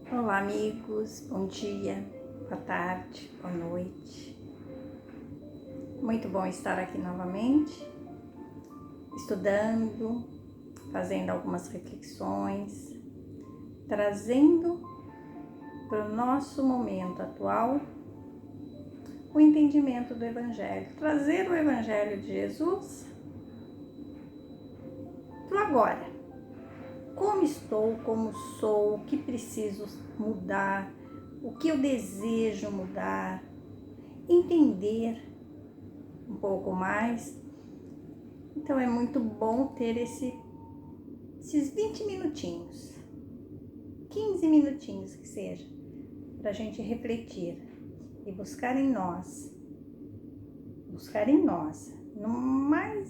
Olá, amigos, bom dia, boa tarde, boa noite. Muito bom estar aqui novamente, estudando, fazendo algumas reflexões, trazendo para o nosso momento atual o entendimento do Evangelho, trazer o Evangelho de Jesus para o agora. Como estou, como sou, o que preciso mudar, o que eu desejo mudar, entender um pouco mais. Então é muito bom ter esses 20 minutinhos, 15 minutinhos que seja, para a gente refletir e buscar em nós, no mais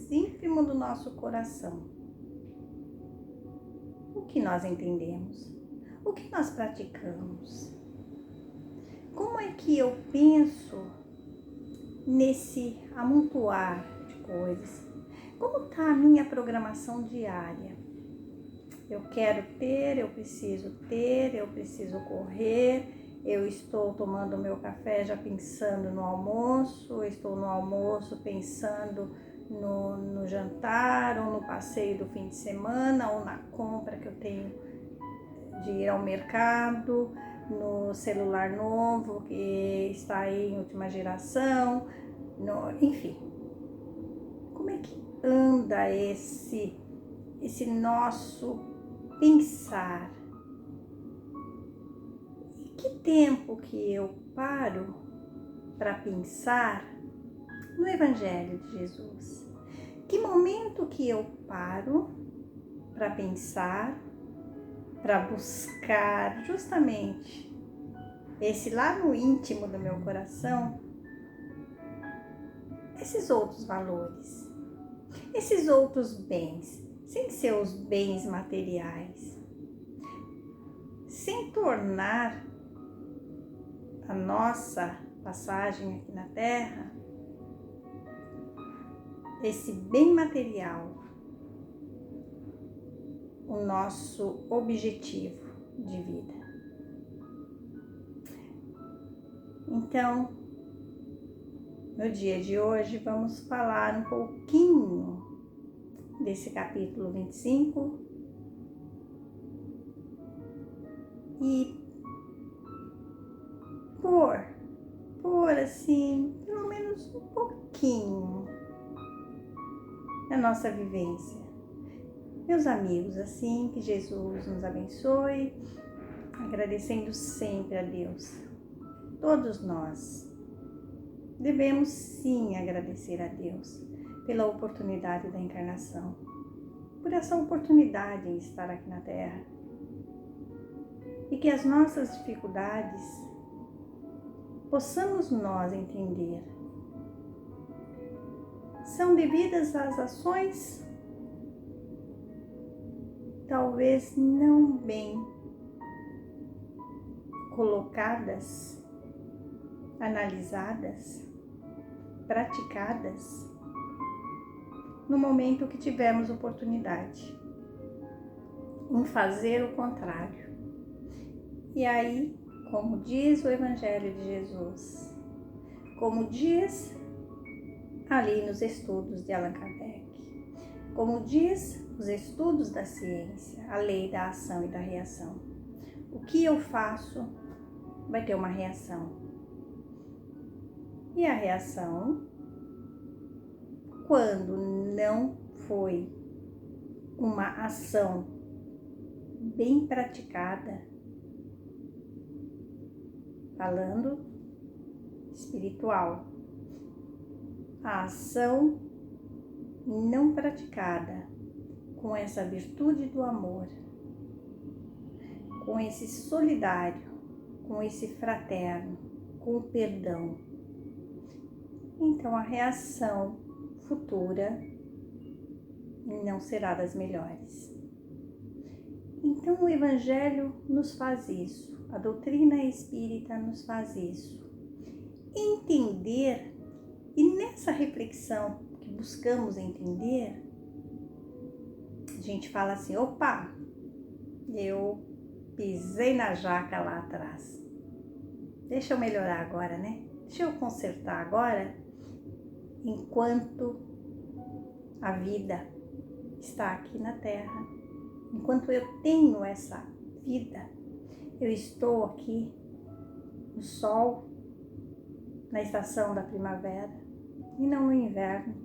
íntimo do nosso coração, o que nós entendemos, o que nós praticamos, como é que eu penso nesse amontoar de coisas, como está a minha programação diária. Eu quero ter, eu preciso correr, eu estou tomando meu café já pensando no almoço, eu estou no almoço pensando no jantar, ou no passeio do fim de semana, ou na compra que eu tenho de ir ao mercado, no celular novo que está aí em última geração, enfim. Como é que anda esse nosso pensar? E que tempo que eu paro para pensar no Evangelho de Jesus? Que momento que eu paro para pensar, para buscar justamente esse lá no íntimo do meu coração, esses outros valores, esses outros bens, sem ser os bens materiais, sem tornar a nossa passagem aqui na Terra esse bem material o nosso objetivo de vida. Então, no dia de hoje, vamos falar um pouquinho desse capítulo 25 e pôr assim, pelo menos um pouquinho na nossa vivência. Meus amigos, assim, que Jesus nos abençoe, agradecendo sempre a Deus. Todos nós devemos sim agradecer a Deus pela oportunidade da encarnação, por essa oportunidade em estar aqui na Terra. E que as nossas dificuldades possamos nós entender. São devidas às ações talvez não bem colocadas, analisadas, praticadas no momento que tivemos oportunidade em fazer o contrário. E aí, como diz o Evangelho de Jesus, como diz ali nos estudos de Allan Kardec, como diz os estudos da ciência, a lei da ação e da reação. O que eu faço vai ter uma reação. E a reação, quando não foi uma ação bem praticada, falando espiritual, a ação não praticada com essa virtude do amor, com esse solidário, com esse fraterno, com o perdão, então a reação futura não será das melhores. Então o Evangelho nos faz isso, a doutrina espírita nos faz isso. Entender, e nessa reflexão que buscamos entender, a gente fala assim, opa, eu pisei na jaca lá atrás. Deixa eu melhorar agora, né? Deixa eu consertar agora, enquanto a vida está aqui na Terra. Enquanto eu tenho essa vida, eu estou aqui no sol, na estação da primavera e não no inverno.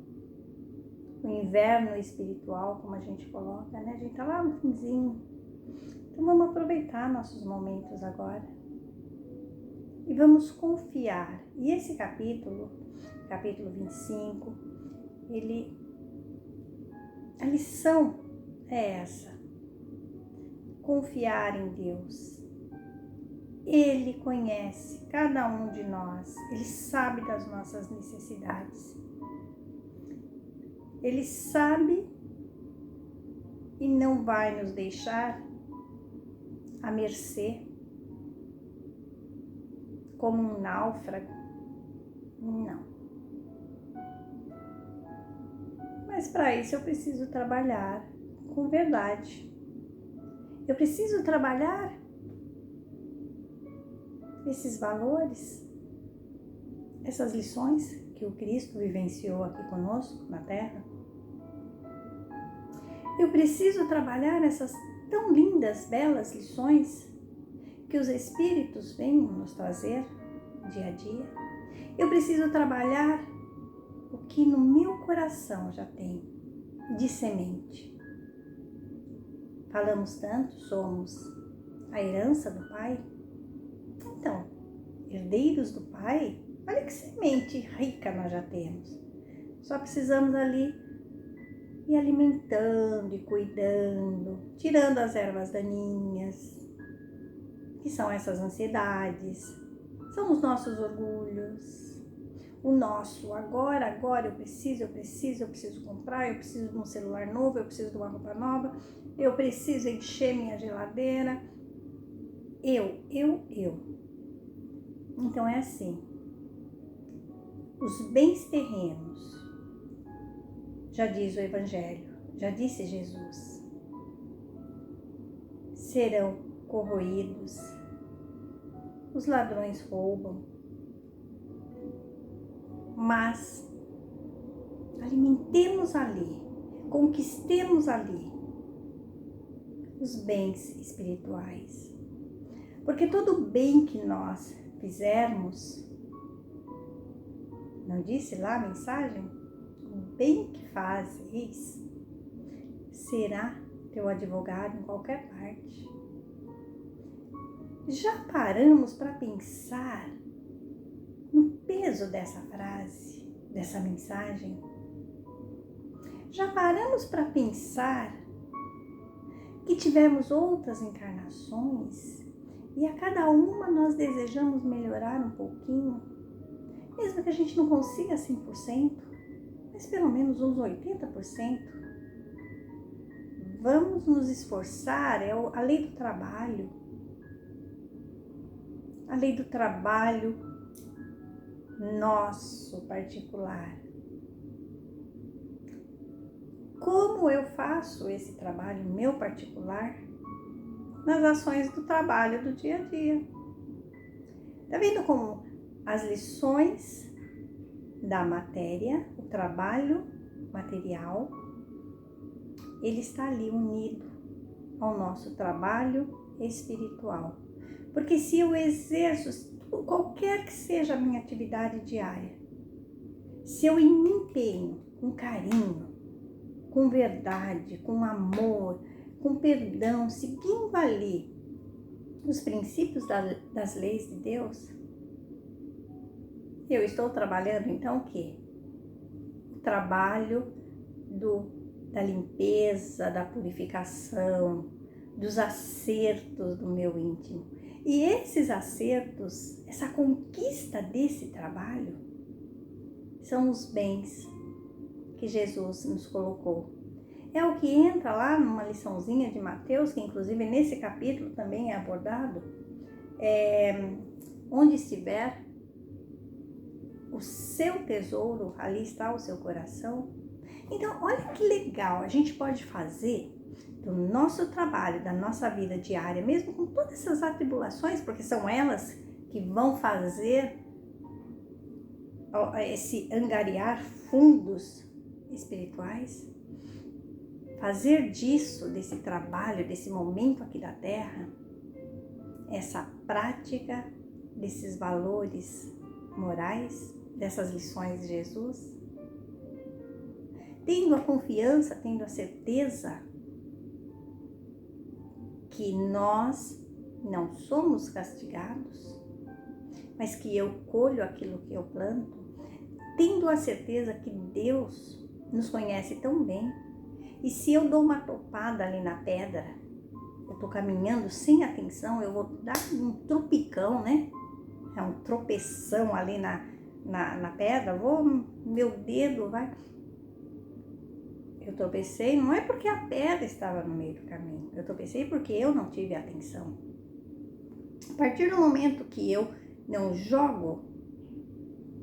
O inverno espiritual, como a gente coloca, né? A gente tá lá no finzinho. Então vamos aproveitar nossos momentos agora e vamos confiar. E esse capítulo 25, a lição é essa: confiar em Deus. Ele conhece cada um de nós, Ele sabe das nossas necessidades. Ele sabe e não vai nos deixar à mercê, como um náufrago. Não. Mas para isso eu preciso trabalhar com verdade. Eu preciso trabalhar esses valores, essas lições que o Cristo vivenciou aqui conosco na Terra. Eu preciso trabalhar essas tão lindas, belas lições que os Espíritos vêm nos trazer dia a dia. Eu preciso trabalhar o que no meu coração já tem de semente. Falamos tanto, somos a herança do Pai. Então, herdeiros do Pai, olha que semente rica nós já temos. Só precisamos ali ir alimentando e cuidando, tirando as ervas daninhas, que são essas ansiedades, são os nossos orgulhos, o nosso agora eu preciso comprar, eu preciso de um celular novo, eu preciso de uma roupa nova, eu preciso encher minha geladeira, eu. Então é assim, os bens terrenos, já diz o Evangelho, já disse Jesus, serão corroídos, os ladrões roubam, mas alimentemos ali, conquistemos ali os bens espirituais, porque todo bem que nós fizermos, não disse lá a mensagem? O bem que fazes será teu advogado em qualquer parte. Já paramos para pensar no peso dessa frase, dessa mensagem? Já paramos para pensar que tivemos outras encarnações e a cada uma nós desejamos melhorar um pouquinho, mesmo que a gente não consiga 100%, mas pelo menos uns 80%. Vamos nos esforçar, é a lei do trabalho. A lei do trabalho nosso particular. Como eu faço esse trabalho meu particular? Nas ações do trabalho do dia a dia. Tá vendo como as lições da matéria, o trabalho material, ele está ali unido ao nosso trabalho espiritual. Porque se eu exerço qualquer que seja a minha atividade diária, se eu me empenho com carinho, com verdade, com amor, com perdão, seguindo ali os princípios das leis de Deus, eu estou trabalhando então o quê? O trabalho da limpeza, da purificação, dos acertos do meu íntimo. E esses acertos, essa conquista desse trabalho, são os bens que Jesus nos colocou. É o que entra lá numa liçãozinha de Mateus, que inclusive nesse capítulo também é abordado. Onde estiver o seu tesouro, ali está o seu coração. Então, olha que legal, a gente pode fazer do nosso trabalho, da nossa vida diária, mesmo com todas essas atribulações, porque são elas que vão fazer esse angariar fundos espirituais, fazer disso, desse trabalho, desse momento aqui da Terra, essa prática desses valores morais, dessas lições de Jesus, tendo a confiança, tendo a certeza que nós não somos castigados, mas que eu colho aquilo que eu planto, tendo a certeza que Deus nos conhece tão bem, e se eu dou uma topada ali na pedra, eu estou caminhando sem atenção, eu vou dar um tropicão, né? É um tropeção ali na pedra, meu dedo vai... Eu tropecei, não é porque a pedra estava no meio do caminho, eu tropecei porque eu não tive atenção. A partir do momento que eu não jogo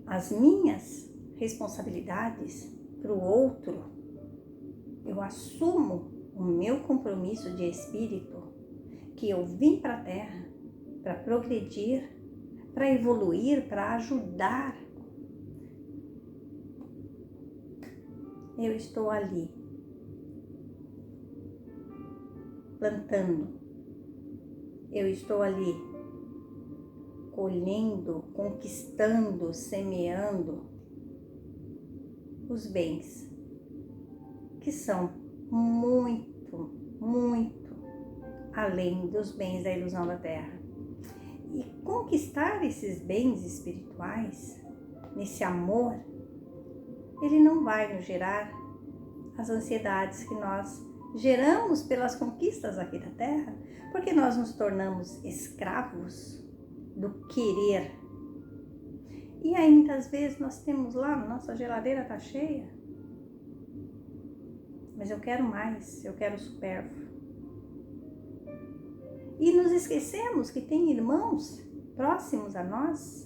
as minhas responsabilidades para o outro, eu assumo o meu compromisso de espírito, que eu vim para a Terra para progredir, para evoluir, para ajudar. Eu estou ali, plantando. Eu estou ali, colhendo, conquistando, semeando os bens, que são muito, muito além dos bens da ilusão da Terra. E conquistar esses bens espirituais, nesse amor, ele não vai nos gerar as ansiedades que nós geramos pelas conquistas aqui da Terra, porque nós nos tornamos escravos do querer. E aí muitas vezes nós temos lá, nossa geladeira está cheia, mas eu quero mais, eu quero supérfluo. E nos esquecemos que tem irmãos próximos a nós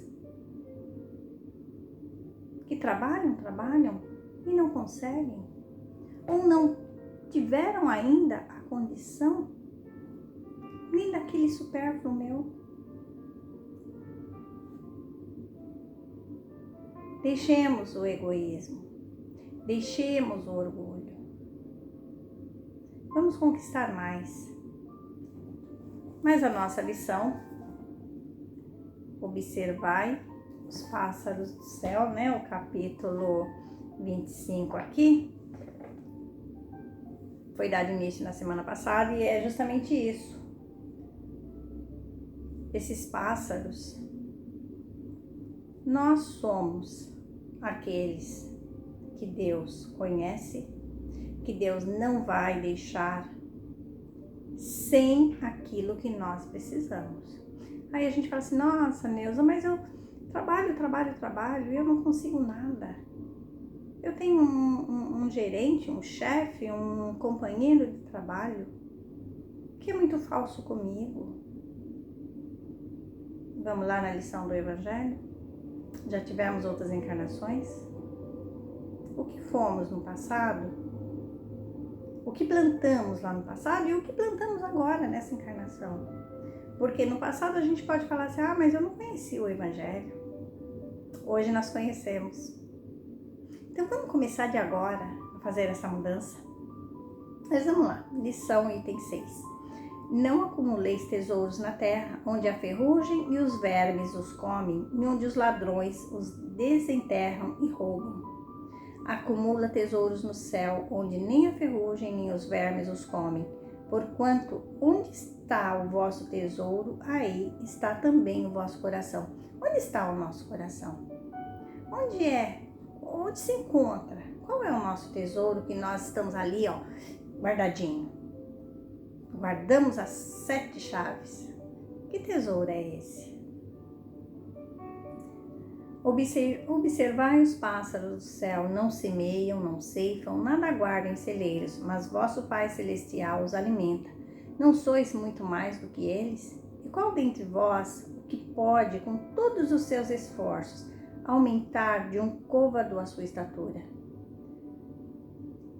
que trabalham e não conseguem, ou não tiveram ainda a condição nem daquele supérfluo meu. Deixemos o egoísmo, deixemos o orgulho. Vamos conquistar mais. Mas a nossa lição, observai os pássaros do céu, né? O capítulo 25 aqui, foi dado início na semana passada e é justamente isso. Esses pássaros, nós somos aqueles que Deus conhece, que Deus não vai deixar sem aquilo que nós precisamos. Aí a gente fala assim, nossa Neuza, mas eu trabalho e eu não consigo nada. Eu tenho um gerente, um chefe, um companheiro de trabalho que é muito falso comigo. Vamos lá na lição do Evangelho? Já tivemos outras encarnações? O que fomos no passado? O que plantamos lá no passado e o que plantamos agora nessa encarnação? Porque no passado a gente pode falar assim, mas eu não conheci o Evangelho. Hoje nós conhecemos. Então vamos começar de agora a fazer essa mudança? Mas vamos lá, lição item 6. Não acumuleis tesouros na terra, onde a ferrugem e os vermes os comem, e onde os ladrões os desenterram e roubam. Acumula tesouros no céu, onde nem a ferrugem nem os vermes os comem, porquanto onde está o vosso tesouro, aí está também o vosso coração. Onde está o nosso coração? Onde é? Onde se encontra? Qual é o nosso tesouro que nós estamos ali, guardadinho? Guardamos as 7 chaves. Que tesouro é esse? Observai os pássaros do céu, não semeiam, não ceifam, nada guardam em celeiros, mas vosso Pai Celestial os alimenta. Não sois muito mais do que eles? E qual dentre vós o que pode, com todos os seus esforços, aumentar de um côvado a sua estatura?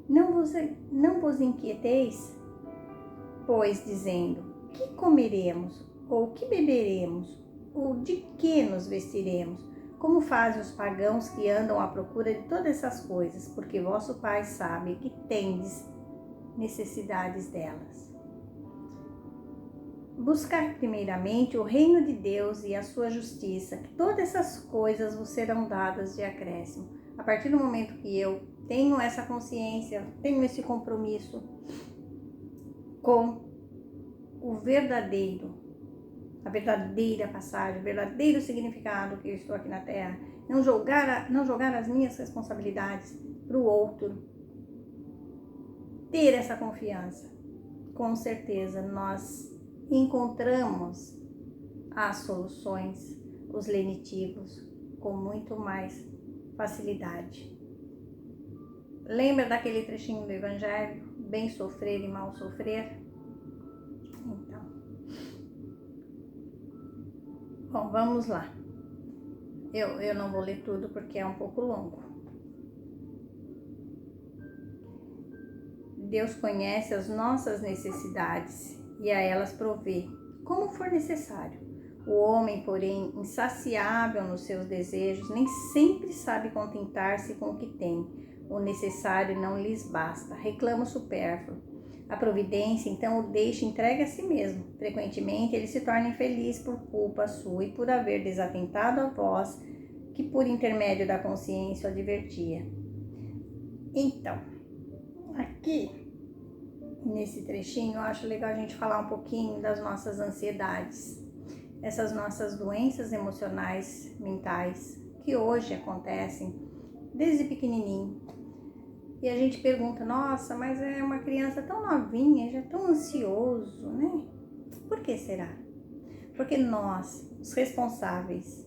Não vos inquieteis, pois, dizendo: que comeremos? Ou que beberemos? Ou de que nos vestiremos? Como fazem os pagãos que andam à procura de todas essas coisas, porque vosso Pai sabe que tendes necessidades delas. Buscar primeiramente o reino de Deus e a sua justiça, que todas essas coisas vos serão dadas de acréscimo. A partir do momento que eu tenho essa consciência, tenho esse compromisso com o verdadeiro, a verdadeira passagem, o verdadeiro significado que eu estou aqui na Terra, não jogar as minhas responsabilidades para o outro, ter essa confiança, com certeza nós encontramos as soluções, os lenitivos, com muito mais facilidade. Lembra daquele trechinho do Evangelho? Bem sofrer e mal sofrer? Então, bom, vamos lá. Eu não vou ler tudo porque é um pouco longo. Deus conhece as nossas necessidades e a elas provê, como for necessário. O homem, porém, insaciável nos seus desejos, nem sempre sabe contentar-se com o que tem. O necessário não lhes basta, reclama o supérfluo. A providência, então, o deixa entregue a si mesmo. Frequentemente, ele se torna infeliz por culpa sua e por haver desatentado a voz que, por intermédio da consciência, o advertia. Então, aqui, nesse trechinho, eu acho legal a gente falar um pouquinho das nossas ansiedades, essas nossas doenças emocionais, mentais, que hoje acontecem desde pequenininho. E a gente pergunta, nossa, mas é uma criança tão novinha, já tão ansioso, né? Por que será? Porque nós, os responsáveis,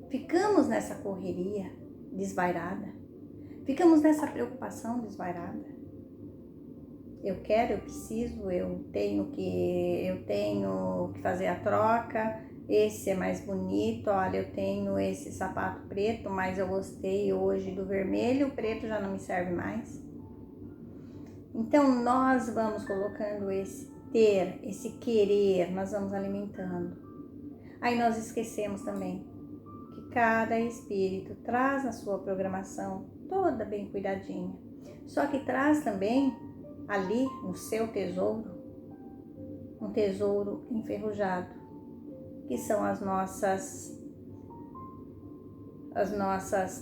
ficamos nessa correria desvairada, ficamos nessa preocupação desvairada. Eu quero, eu preciso, eu tenho que fazer a troca. Esse é mais bonito, olha, eu tenho esse sapato preto, mas eu gostei hoje do vermelho, o preto já não me serve mais. Então, nós vamos colocando esse ter, esse querer, nós vamos alimentando. Aí nós esquecemos também que cada espírito traz na sua programação toda bem cuidadinha. Só que traz também ali no seu tesouro, um tesouro enferrujado, que são as nossas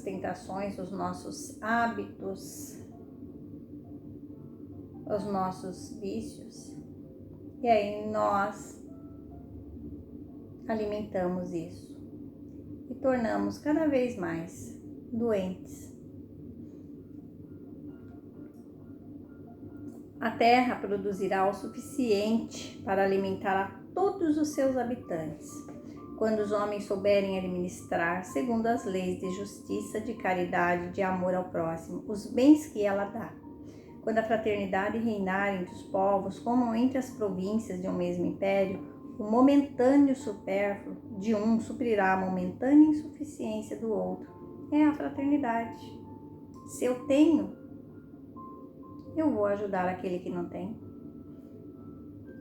tentações, os nossos hábitos, os nossos vícios. E aí nós alimentamos isso e tornamos cada vez mais doentes. A terra produzirá o suficiente para alimentar a todos os seus habitantes, quando os homens souberem administrar, segundo as leis de justiça, de caridade, de amor ao próximo, os bens que ela dá. Quando a fraternidade reinar entre os povos, como entre as províncias de um mesmo império, o momentâneo supérfluo de um suprirá a momentânea insuficiência do outro. É a fraternidade. Se eu tenho, eu vou ajudar aquele que não tem.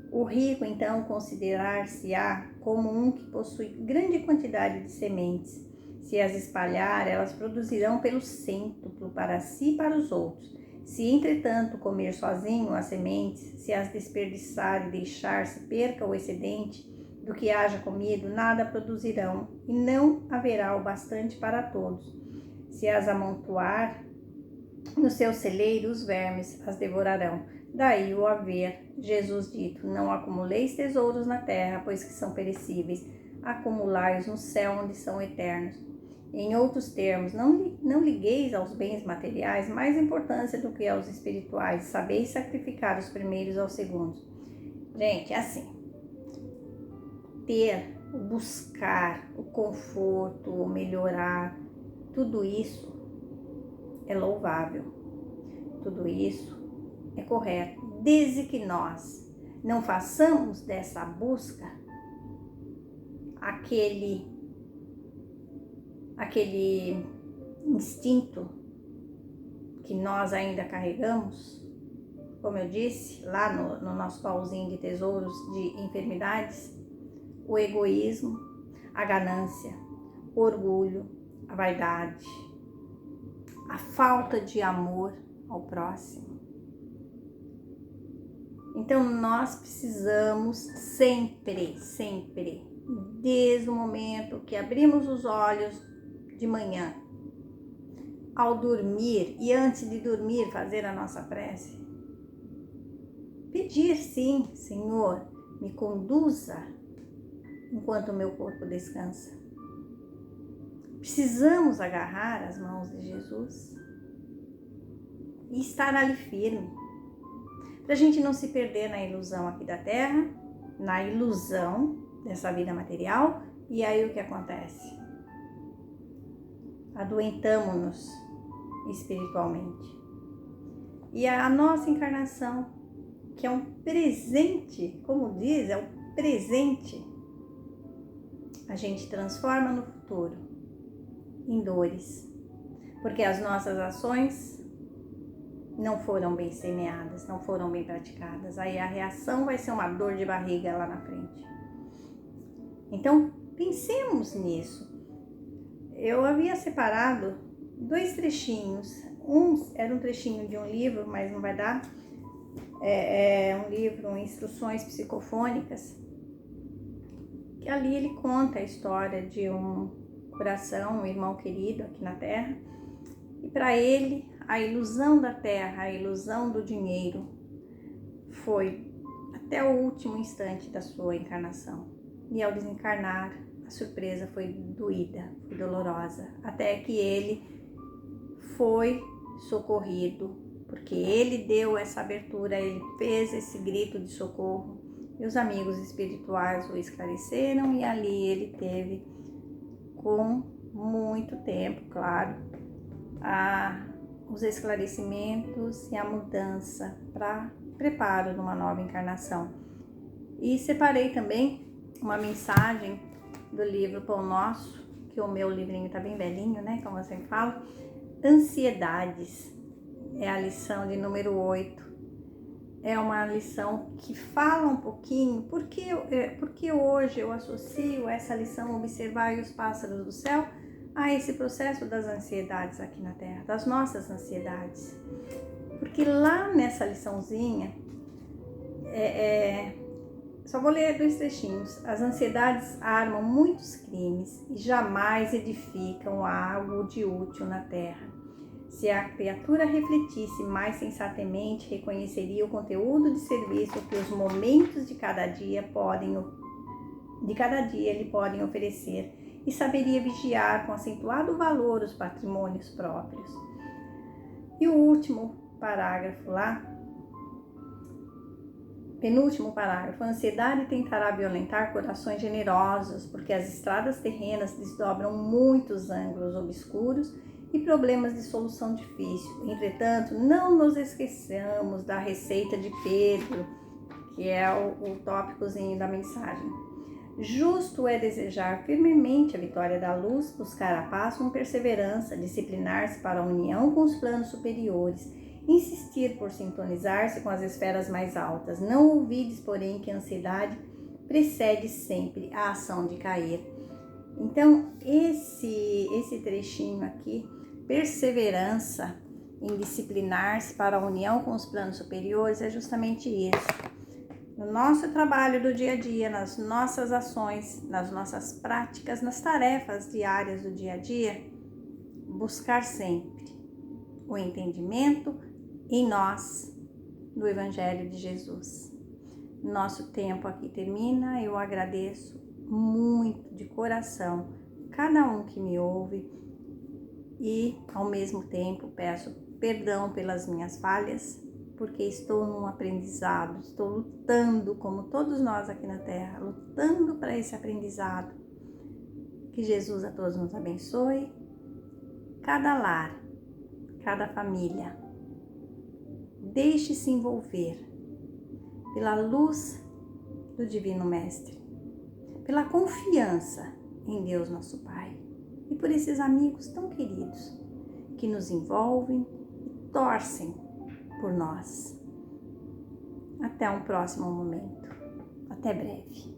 O rico, então, considerar-se-á como um que possui grande quantidade de sementes. Se as espalhar, elas produzirão pelo cêntuplo para si e para os outros. Se, entretanto, comer sozinho as sementes, se as desperdiçar e deixar-se perca o excedente do que haja comido, nada produzirão e não haverá o bastante para todos. Se as amontoar no seu celeiro, os vermes as devorarão. Daí o haver Jesus dito: não acumuleis tesouros na terra, pois que são perecíveis, acumulai-os no céu, onde são eternos. Em outros termos, não ligueis aos bens materiais mais importância do que aos espirituais, sabeis sacrificar os primeiros aos segundos. Gente, é assim, ter, o buscar, o conforto, o melhorar, tudo isso é louvável, tudo isso é correto, desde que nós não façamos dessa busca aquele instinto que nós ainda carregamos, como eu disse, lá no nosso baúzinho de tesouros de enfermidades, o egoísmo, a ganância, o orgulho, a vaidade, a falta de amor ao próximo. Então nós precisamos sempre, desde o momento que abrimos os olhos de manhã, ao dormir e antes de dormir fazer a nossa prece, pedir sim, Senhor, me conduza enquanto o meu corpo descansa. Precisamos agarrar as mãos de Jesus e estar ali firme, para a gente não se perder na ilusão aqui da terra, na ilusão dessa vida material. E aí o que acontece? Adoentamo-nos espiritualmente. E a nossa encarnação, que é um presente, como diz, é um presente, a gente transforma no futuro em dores, porque as nossas ações não foram bem semeadas, não foram bem praticadas. Aí a reação vai ser uma dor de barriga lá na frente. Então, pensemos nisso. Eu havia separado 2 trechinhos. Um era um trechinho de um livro, mas não vai dar. É um livro, Instruções Psicofônicas, que ali ele conta a história de um coração, um irmão querido aqui na Terra. E para ele, a ilusão da terra, a ilusão do dinheiro foi até o último instante da sua encarnação. E ao desencarnar, a surpresa foi doída, foi dolorosa, até que ele foi socorrido, porque ele deu essa abertura, ele fez esse grito de socorro, e os amigos espirituais o esclareceram, e ali ele teve, com muito tempo, claro, os esclarecimentos e a mudança para preparo de uma nova encarnação. E separei também uma mensagem do livro Pão Nosso, que o meu livrinho tá bem velhinho, né, como eu sempre falo, Ansiedades, é a lição de número 8. É uma lição que fala um pouquinho, porque hoje eu associo essa lição Observar os Pássaros do Céu a esse processo das ansiedades aqui na Terra, das nossas ansiedades. Porque lá nessa liçãozinha, só vou ler 2 trechinhos. As ansiedades armam muitos crimes e jamais edificam algo de útil na Terra. Se a criatura refletisse mais sensatamente, reconheceria o conteúdo de serviço que os momentos de cada dia lhe podem oferecer e saberia vigiar com acentuado valor os patrimônios próprios. E o último parágrafo lá, penúltimo parágrafo: a ansiedade tentará violentar corações generosos, porque as estradas terrenas desdobram muitos ângulos obscuros e problemas de solução difícil. Entretanto, não nos esqueçamos da receita de Pedro, que é o tópicozinho da mensagem. Justo é desejar firmemente a vitória da luz, buscar a paz com perseverança, disciplinar-se para a união com os planos superiores, insistir por sintonizar-se com as esferas mais altas. Não ouvides, porém, que a ansiedade precede sempre a ação de cair. Então, esse trechinho aqui, perseverança em disciplinar-se para a união com os planos superiores, é justamente isso. No nosso trabalho do dia a dia, nas nossas ações, nas nossas práticas, nas tarefas diárias do dia a dia, buscar sempre o entendimento em nós do Evangelho de Jesus. Nosso tempo aqui termina. Eu agradeço muito de coração cada um que me ouve e, ao mesmo tempo, peço perdão pelas minhas falhas, porque estou num aprendizado, estou lutando, como todos nós aqui na Terra, lutando para esse aprendizado. Que Jesus a todos nos abençoe, cada lar, cada família. Deixe-se envolver pela luz do Divino Mestre, pela confiança em Deus nosso Pai e por esses amigos tão queridos que nos envolvem e torcem por nós. Até um próximo momento. Até breve.